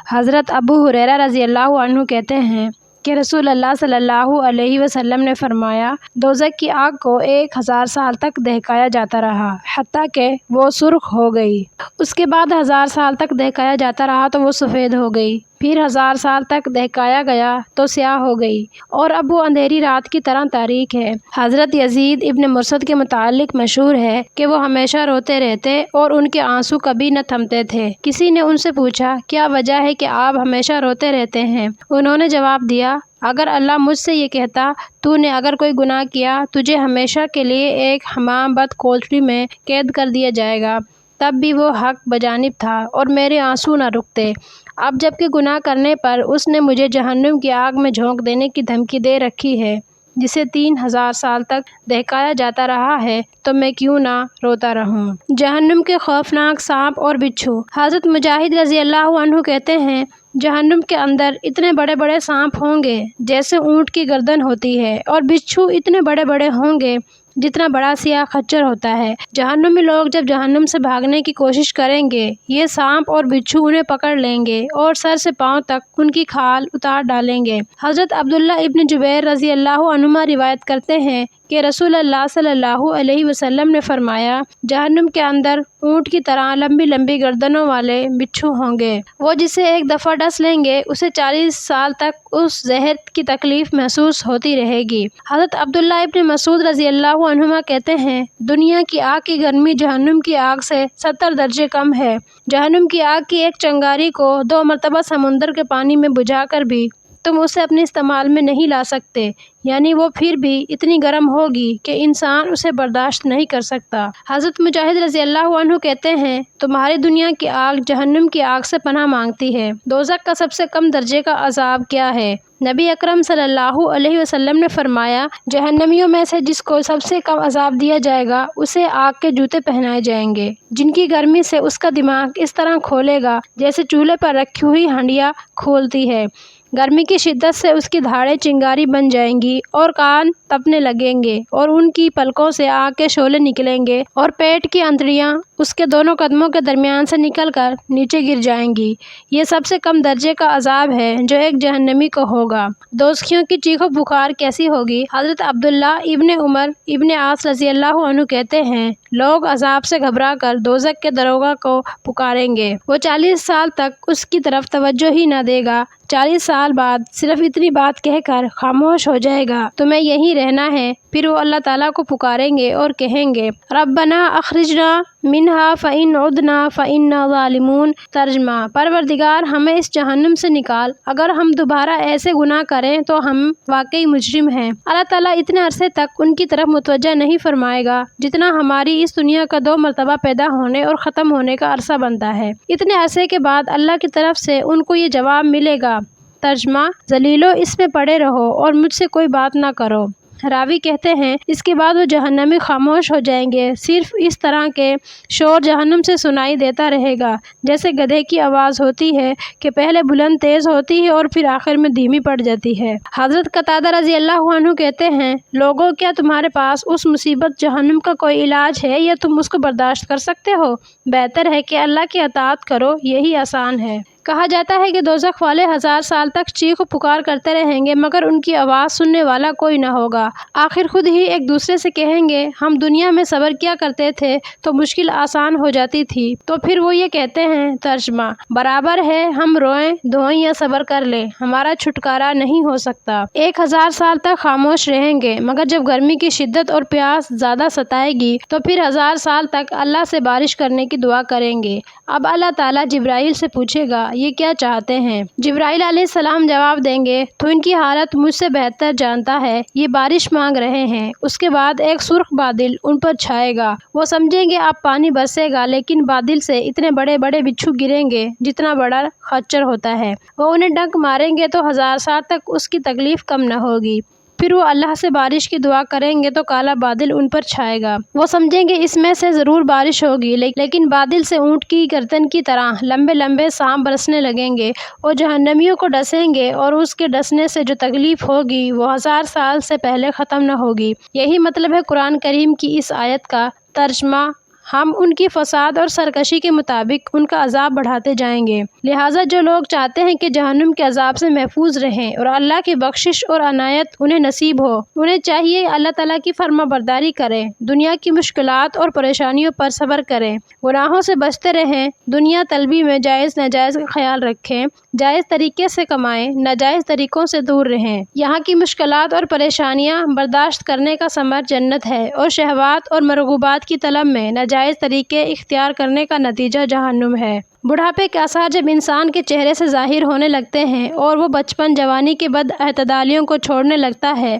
حضرت ابو ہریرہ رضی اللہ عنہ کہتے ہیں کہ رسول اللہ صلی اللہ علیہ وسلم نے فرمایا، دوزخ کی آگ کو 1000 سال تک دہکایا جاتا رہا حتیٰ کہ وہ سرخ ہو گئی۔ اس کے بعد 1000 سال تک دہکایا جاتا رہا تو وہ سفید ہو گئی، پھر 1000 سال تک دہکایا گیا تو سیاہ ہو گئی، اور اب وہ اندھیری رات کی طرح تاریک ہے۔ حضرت یزید ابن مرثد کے متعلق مشہور ہے کہ وہ ہمیشہ روتے رہتے اور ان کے آنسو کبھی نہ تھمتے تھے۔ کسی نے ان سے پوچھا، کیا وجہ ہے کہ آپ ہمیشہ روتے رہتے ہیں؟ انہوں نے جواب دیا، اگر اللہ مجھ سے یہ کہتا تو نے اگر کوئی گناہ کیا تجھے ہمیشہ کے لیے ایک حمام بند کوٹری میں قید کر دیا جائے گا، تب بھی وہ حق بجانب تھا اور میرے آنسو نہ رکتے۔ اب جب کہ گناہ کرنے پر اس نے مجھے جہنم کی آگ میں جھونک دینے کی دھمکی دے رکھی ہے جسے 3000 سال تک دہکایا جاتا رہا ہے، تو میں کیوں نہ روتا رہوں۔ جہنم کے خوفناک سانپ اور بچھو۔ حضرت مجاہد رضی اللہ عنہ کہتے ہیں، جہنم کے اندر اتنے بڑے بڑے سانپ ہوں گے جیسے اونٹ کی گردن ہوتی ہے، اور بچھو اتنے بڑے بڑے ہوں گے جتنا بڑا سیاہ خچر ہوتا ہے۔ جہنمی لوگ جب جہنم سے بھاگنے کی کوشش کریں گے، یہ سانپ اور بچھو انہیں پکڑ لیں گے اور سر سے پاؤں تک ان کی کھال اتار ڈالیں گے۔ حضرت عبداللہ ابن جبیر رضی اللہ عنہما روایت کرتے ہیں کہ رسول اللہ صلی اللہ علیہ وسلم نے فرمایا، جہنم کے اندر اونٹ کی طرح لمبی لمبی گردنوں والے بچھو ہوں گے، وہ جسے ایک دفعہ ڈس لیں گے اسے 40 سال تک اس زہر کی تکلیف محسوس ہوتی رہے گی۔ حضرت عبداللہ ابن مسعود رضی اللہ عنہما کہتے ہیں، دنیا کی آگ کی گرمی جہنم کی آگ سے 70 درجے کم ہے۔ جہنم کی آگ کی ایک چنگاری کو 2 مرتبہ سمندر کے پانی میں بجھا کر بھی تم اسے اپنے استعمال میں نہیں لا سکتے، یعنی وہ پھر بھی اتنی گرم ہوگی کہ انسان اسے برداشت نہیں کر سکتا۔ حضرت مجاہد رضی اللہ عنہ کہتے ہیں، تمہاری دنیا کی آگ جہنم کی آگ سے پناہ مانگتی ہے۔ دوزخ کا سب سے کم درجے کا عذاب کیا ہے؟ نبی اکرم صلی اللہ علیہ وسلم نے فرمایا، جہنمیوں میں سے جس کو سب سے کم عذاب دیا جائے گا اسے آگ کے جوتے پہنائے جائیں گے، جن کی گرمی سے اس کا دماغ اس طرح کھولے گا جیسے چولہے پر رکھی ہوئی ہنڈیا کھولتی ہے۔ گرمی کی شدت سے اس کی دھاڑیں چنگاری بن جائیں گی اور کان تپنے لگیں گے، اور ان کی پلکوں سے آگ کے شعلے نکلیں گے، اور پیٹ کی انتڑیاں اس کے دونوں قدموں کے درمیان سے نکل کر نیچے گر جائیں گی۔ یہ سب سے کم درجے کا عذاب ہے جو ایک جہنمی کو ہوگا۔ دوزخیوں کی چیخ و پکار کیسی ہوگی؟ حضرت عبداللہ ابن عمر ابن عاص رضی اللہ عنہ کہتے ہیں، لوگ عذاب سے گھبرا کر دوزخ کے دروغہ کو پکاریں گے، وہ 40 سال تک اس کی طرف توجہ ہی نہ دے گا۔ 40 سال بعد صرف اتنی بات کہہ کر خاموش ہو جائے گا، تمہیں یہیں رہنا ہے۔ پھر وہ اللہ تعالیٰ کو پکاریں گے اور کہیں گے، ربنا اخرجنا منہا فإن عدنا فإنا ظالمون۔ ترجمہ، پروردگار ہمیں اس جہنم سے نکال، اگر ہم دوبارہ ایسے گناہ کریں تو ہم واقعی مجرم ہیں۔ اللہ تعالیٰ اتنے عرصے تک ان کی طرف متوجہ نہیں فرمائے گا جتنا ہماری اس دنیا کا 2 مرتبہ پیدا ہونے اور ختم ہونے کا عرصہ بنتا ہے۔ اتنے عرصے کے بعد اللہ کی طرف سے ان کو یہ جواب ملے گا۔ ترجمہ، ذلیلو، اس میں پڑے رہو اور مجھ سے کوئی بات نہ کرو۔ راوی کہتے ہیں، اس کے بعد وہ جہنمی خاموش ہو جائیں گے، صرف اس طرح کے شور جہنم سے سنائی دیتا رہے گا جیسے گدھے کی آواز ہوتی ہے کہ پہلے بلند تیز ہوتی ہے اور پھر آخر میں دھیمی پڑ جاتی ہے۔ حضرت قتادہ رضی اللہ عنہ کہتے ہیں، لوگوں، کیا تمہارے پاس اس مصیبت جہنم کا کوئی علاج ہے یا تم اس کو برداشت کر سکتے ہو؟ بہتر ہے کہ اللہ کی اطاعت کرو، یہی آسان ہے۔ کہا جاتا ہے کہ دوزخ والے 1000 سال تک چیخ و پکار کرتے رہیں گے مگر ان کی آواز سننے والا کوئی نہ ہوگا۔ آخر خود ہی ایک دوسرے سے کہیں گے، ہم دنیا میں صبر کیا کرتے تھے تو مشکل آسان ہو جاتی تھی، تو پھر وہ یہ کہتے ہیں، ترجمہ، برابر ہے ہم روئیں دھوئیں یا صبر کر لیں، ہمارا چھٹکارا نہیں ہو سکتا۔ 1000 سال تک خاموش رہیں گے مگر جب گرمی کی شدت اور پیاس زیادہ ستائے گی تو پھر 1000 سال تک اللہ سے بارش کرنے کی دعا کریں گے۔ اب اللہ تعالیٰ جبرائیل سے پوچھے گا، یہ کیا چاہتے ہیں؟ جبرائیل علیہ السلام جواب دیں گے، تو ان کی حالت مجھ سے بہتر جانتا ہے، یہ بارش مانگ رہے ہیں۔ اس کے بعد ایک سرخ بادل ان پر چھائے گا، وہ سمجھیں گے اب پانی برسے گا، لیکن بادل سے اتنے بڑے بڑے بچھو گریں گے جتنا بڑا خچر ہوتا ہے، وہ انہیں ڈنک ماریں گے تو 1000 سال تک اس کی تکلیف کم نہ ہوگی۔ پھر وہ اللہ سے بارش کی دعا کریں گے تو کالا بادل ان پر چھائے گا، وہ سمجھیں گے اس میں سے ضرور بارش ہوگی، لیکن بادل سے اونٹ کی گردن کی طرح لمبے لمبے سانپ برسنے لگیں گے، وہ جہنمیوں کو ڈسیں گے اور اس کے ڈسنے سے جو تکلیف ہوگی وہ 1000 سال سے پہلے ختم نہ ہوگی۔ یہی مطلب ہے قرآن کریم کی اس آیت کا۔ ترجمہ، ہم ان کی فساد اور سرکشی کے مطابق ان کا عذاب بڑھاتے جائیں گے۔ لہٰذا جو لوگ چاہتے ہیں کہ جہنم کے عذاب سے محفوظ رہیں اور اللہ کی بخشش اور عنایت انہیں نصیب ہو، انہیں چاہیے اللہ تعالیٰ کی فرما برداری کریں، دنیا کی مشکلات اور پریشانیوں پر صبر کریں، گناہوں سے بچتے رہیں، دنیا طلبی میں جائز ناجائز کا خیال رکھیں، جائز طریقے سے کمائیں، ناجائز طریقوں سے دور رہیں۔ یہاں کی مشکلات اور پریشانیاں برداشت کرنے کا ثمر جنت ہے، اور شہوات اور مرغوبات کی طلب میں ناجائز طریقے اختیار کرنے کا نتیجہ جہنم ہے۔ بڑھاپے کے آثار جب انسان کے چہرے سے ظاہر ہونے لگتے ہیں اور وہ بچپن جوانی کے بد اعتدالیوں کو چھوڑنے لگتا ہے،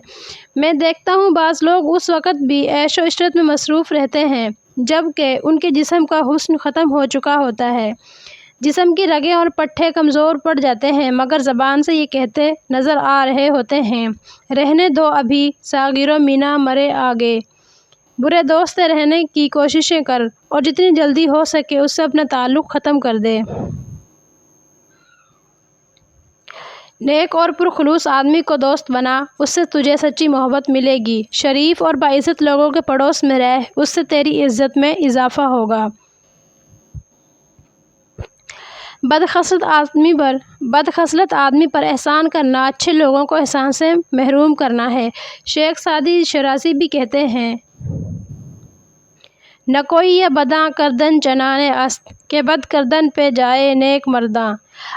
میں دیکھتا ہوں بعض لوگ اس وقت بھی عیش و عشرت میں مصروف رہتے ہیں جبکہ ان کے جسم کا حسن ختم ہو چکا ہوتا ہے، جسم کی رگیں اور پٹھے کمزور پڑ جاتے ہیں، مگر زبان سے یہ کہتے نظر آ رہے ہوتے ہیں، رہنے دو ابھی ساغر و مینا مرے آگے، برے دوست سے رہنے کی کوششیں کر اور جتنی جلدی ہو سکے اس سے اپنا تعلق ختم کر دے۔ نیک اور پرخلوص آدمی کو دوست بنا، اس سے تجھے سچی محبت ملے گی، شریف اور باعزت لوگوں کے پڑوس میں رہ، اس سے تیری عزت میں اضافہ ہوگا۔ بدخصلت آدمی پر احسان کرنا اچھے لوگوں کو احسان سے محروم کرنا ہے۔ شیخ سعدی شیرازی بھی کہتے ہیں، نہ کوئی یہ بداں کردن چنانے است کہ بد کردن پہ جائے نیک مرداں۔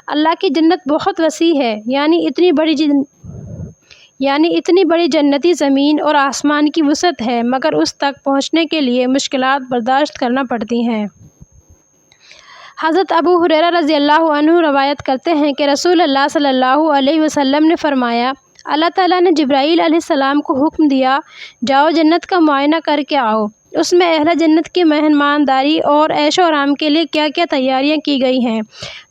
اللہ کی جنت بہت وسیع ہے، یعنی اتنی بڑی جنتی زمین اور آسمان کی وسعت ہے، مگر اس تک پہنچنے کے لیے مشکلات برداشت کرنا پڑتی ہیں۔ حضرت ابو ہریرہ رضی اللہ عنہ روایت کرتے ہیں کہ رسول اللہ صلی اللہ علیہ وسلم نے فرمایا، اللہ تعالیٰ نے جبرائیل علیہ السلام کو حکم دیا، جاؤ جنت کا معائنہ کر کے آؤ، اس میں اہل جنت کی مہمانداری اور عیش و آرام کے لیے کیا کیا تیاریاں کی گئی ہیں۔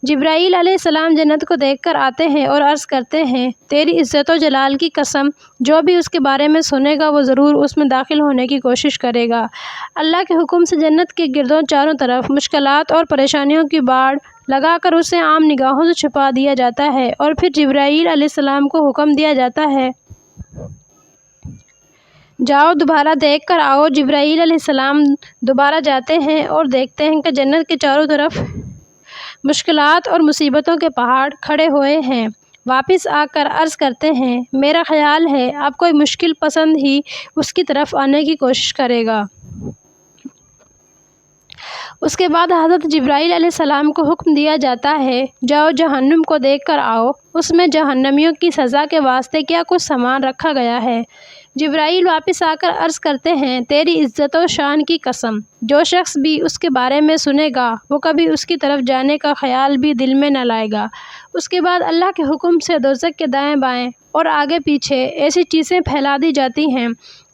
جبرائیل علیہ السلام جنت کو دیکھ کر آتے ہیں اور عرض کرتے ہیں، تیری عزت و جلال کی قسم، جو بھی اس کے بارے میں سنے گا وہ ضرور اس میں داخل ہونے کی کوشش کرے گا۔ اللہ کے حکم سے جنت کے گردوں چاروں طرف مشکلات اور پریشانیوں کی باڑ لگا کر اسے عام نگاہوں سے چھپا دیا جاتا ہے، اور پھر جبرائیل علیہ السلام کو حکم دیا جاتا ہے، جاؤ دوبارہ دیکھ کر آؤ۔ جبرائیل علیہ السلام دوبارہ جاتے ہیں اور دیکھتے ہیں کہ جنت کے چاروں طرف مشکلات اور مصیبتوں کے پہاڑ کھڑے ہوئے ہیں۔ واپس آ کر عرض کرتے ہیں، میرا خیال ہے اب کوئی مشکل پسند ہی اس کی طرف آنے کی کوشش کرے گا۔ اس کے بعد حضرت جبرائیل علیہ السلام کو حکم دیا جاتا ہے، جاؤ جہنم کو دیکھ کر آؤ، اس میں جہنمیوں کی سزا کے واسطے کیا کچھ سامان رکھا گیا ہے۔ جبرائیل واپس آ کر عرض کرتے ہیں، تیری عزت و شان کی قسم، جو شخص بھی اس کے بارے میں سنے گا وہ کبھی اس کی طرف جانے کا خیال بھی دل میں نہ لائے گا۔ اس کے بعد اللہ کے حکم سے دوزخ کے دائیں بائیں اور آگے پیچھے ایسی چیزیں پھیلا دی جاتی ہیں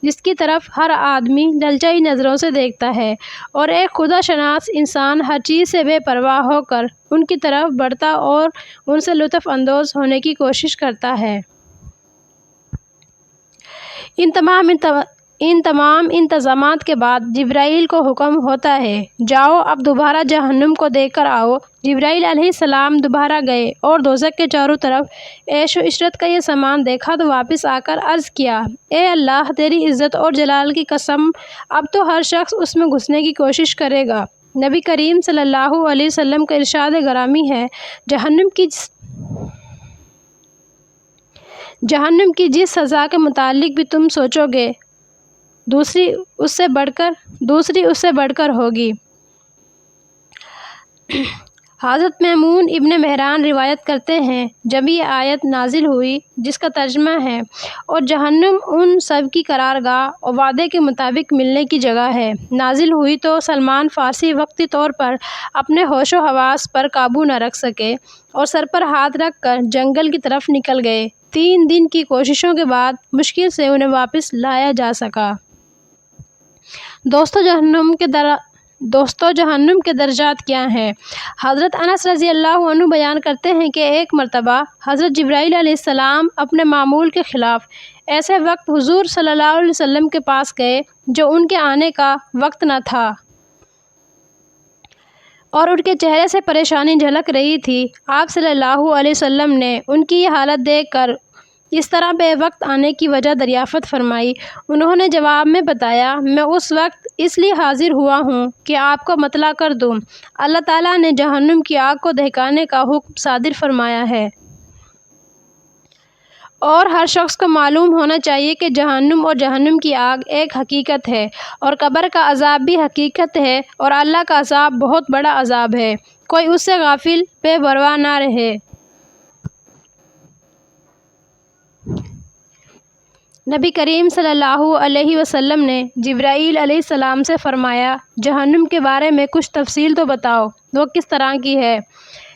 جس کی طرف ہر آدمی للچائی نظروں سے دیکھتا ہے، اور ایک خدا شناس انسان ہر چیز سے بے پرواہ ہو کر ان کی طرف بڑھتا اور ان سے لطف اندوز ہونے کی کوشش کرتا ہے۔ ان تمام انتظامات کے بعد جبرائیل کو حکم ہوتا ہے، جاؤ اب دوبارہ جہنم کو دیکھ کر آؤ۔ جبرائیل علیہ السلام دوبارہ گئے اور دوزخ کے چاروں طرف عیش و عشرت کا یہ سامان دیکھا تو واپس آ کر عرض کیا، اے اللہ، تیری عزت اور جلال کی قسم، اب تو ہر شخص اس میں گھسنے کی کوشش کرے گا۔ نبی کریم صلی اللہ علیہ وسلم کا ارشاد گرامی ہے، جہنم کی جس سزا کے متعلق بھی تم سوچو گے دوسری اس سے بڑھ کر ہوگی۔ حضرت میمون ابن مہران روایت کرتے ہیں، جب یہ آیت نازل ہوئی جس کا ترجمہ ہے، اور جہنم ان سب کی قرارگاہ اور وعدے کے مطابق ملنے کی جگہ ہے، نازل ہوئی تو سلمان فارسی وقتی طور پر اپنے ہوش و حواس پر قابو نہ رکھ سکے اور سر پر ہاتھ رکھ کر جنگل کی طرف نکل گئے۔ 3 دن کی کوششوں کے بعد مشکل سے انہیں واپس لایا جا سکا۔ دوستو جہنم کے درجات کیا ہیں؟ حضرت انس رضی اللہ عنہ بیان کرتے ہیں کہ ایک مرتبہ حضرت جبرائیل علیہ السلام اپنے معمول کے خلاف ایسے وقت حضور صلی اللہ علیہ وسلم کے پاس گئے جو ان کے آنے کا وقت نہ تھا اور ان کے چہرے سے پریشانی جھلک رہی تھی۔ آپ صلی اللہ علیہ وسلم نے ان کی یہ حالت دیکھ کر اس طرح بے وقت آنے کی وجہ دریافت فرمائی۔ انہوں نے جواب میں بتایا، میں اس وقت اس لیے حاضر ہوا ہوں کہ آپ کو مطلع کر دوں، اللہ تعالیٰ نے جہنم کی آگ کو دہکانے کا حکم صادر فرمایا ہے، اور ہر شخص کو معلوم ہونا چاہیے کہ جہنم اور جہنم کی آگ ایک حقیقت ہے، اور قبر کا عذاب بھی حقیقت ہے، اور اللہ کا عذاب بہت بڑا عذاب ہے، کوئی اس سے غافل بے پرواہ نہ رہے۔ نبی کریم صلی اللہ علیہ وسلم نے جبرائیل علیہ السلام سے فرمایا، جہنم کے بارے میں کچھ تفصیل تو بتاؤ، وہ کس طرح کی ہے؟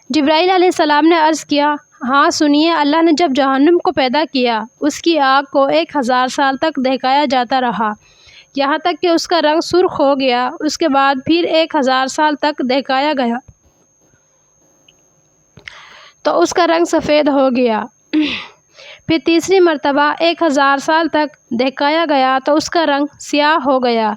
جبرائیل علیہ السلام نے عرض کیا، ہاں سنیے، اللہ نے جب جہنم کو پیدا کیا، اس کی آگ کو 1000 سال تک دہکایا جاتا رہا، یہاں تک کہ اس کا رنگ سرخ ہو گیا، اس کے بعد پھر 1000 سال تک دہکایا گیا تو اس کا رنگ سفید ہو گیا، پھر تیسری مرتبہ 1000 سال تک دہکایا گیا تو اس کا رنگ سیاہ ہو گیا،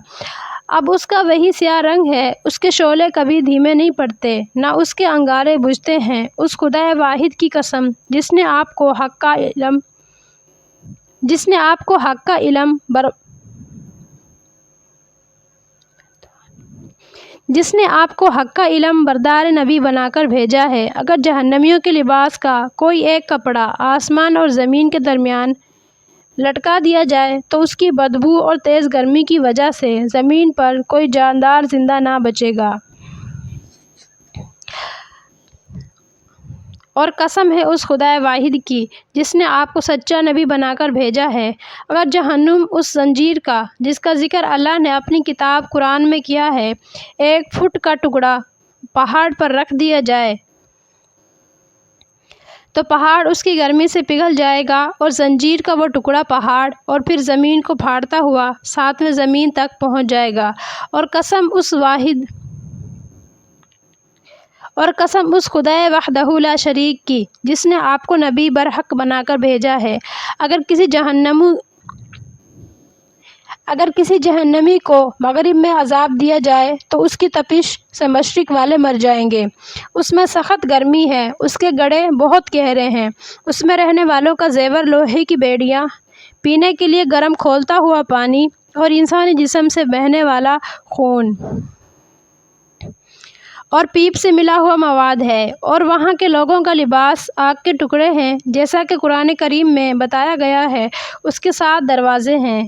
اب اس کا وہی سیاہ رنگ ہے، اس کے شعلے کبھی دھیمے نہیں پڑتے، نہ اس کے انگارے بجھتے ہیں، اس خدا واحد کی قسم جس نے آپ کو حق کا علم بردار نبی بنا کر بھیجا ہے، اگر جہنمیوں کے لباس کا کوئی ایک کپڑا آسمان اور زمین کے درمیان لٹکا دیا جائے تو اس کی بدبو اور تیز گرمی کی وجہ سے زمین پر کوئی جاندار زندہ نہ بچے گا، اور قسم ہے اس خدا واحد کی جس نے آپ کو سچا نبی بنا کر بھیجا ہے، اگر جہنم اس زنجیر کا جس کا ذکر اللہ نے اپنی کتاب قرآن میں کیا ہے 1 فٹ کا ٹکڑا پہاڑ پر رکھ دیا جائے تو پہاڑ اس کی گرمی سے پگھل جائے گا، اور زنجیر کا وہ ٹکڑا پہاڑ اور پھر زمین کو پھاڑتا ہوا 7ویں زمین تک پہنچ جائے گا، اور قسم اس خدا وحدہ لا شریک کی جس نے آپ کو نبی برحق بنا کر بھیجا ہے، اگر کسی جہنمی کو مغرب میں عذاب دیا جائے تو اس کی تپش سے مشرق والے مر جائیں گے، اس میں سخت گرمی ہے، اس کے گڑھے بہت گہرے ہیں، اس میں رہنے والوں کا زیور لوہے کی بیڑیاں، پینے کے لیے گرم کھولتا ہوا پانی اور انسانی جسم سے بہنے والا خون اور پیپ سے ملا ہوا مواد ہے، اور وہاں کے لوگوں کا لباس آگ کے ٹکڑے ہیں، جیسا کہ قرآن کریم میں بتایا گیا ہے، اس کے 7 دروازے ہیں۔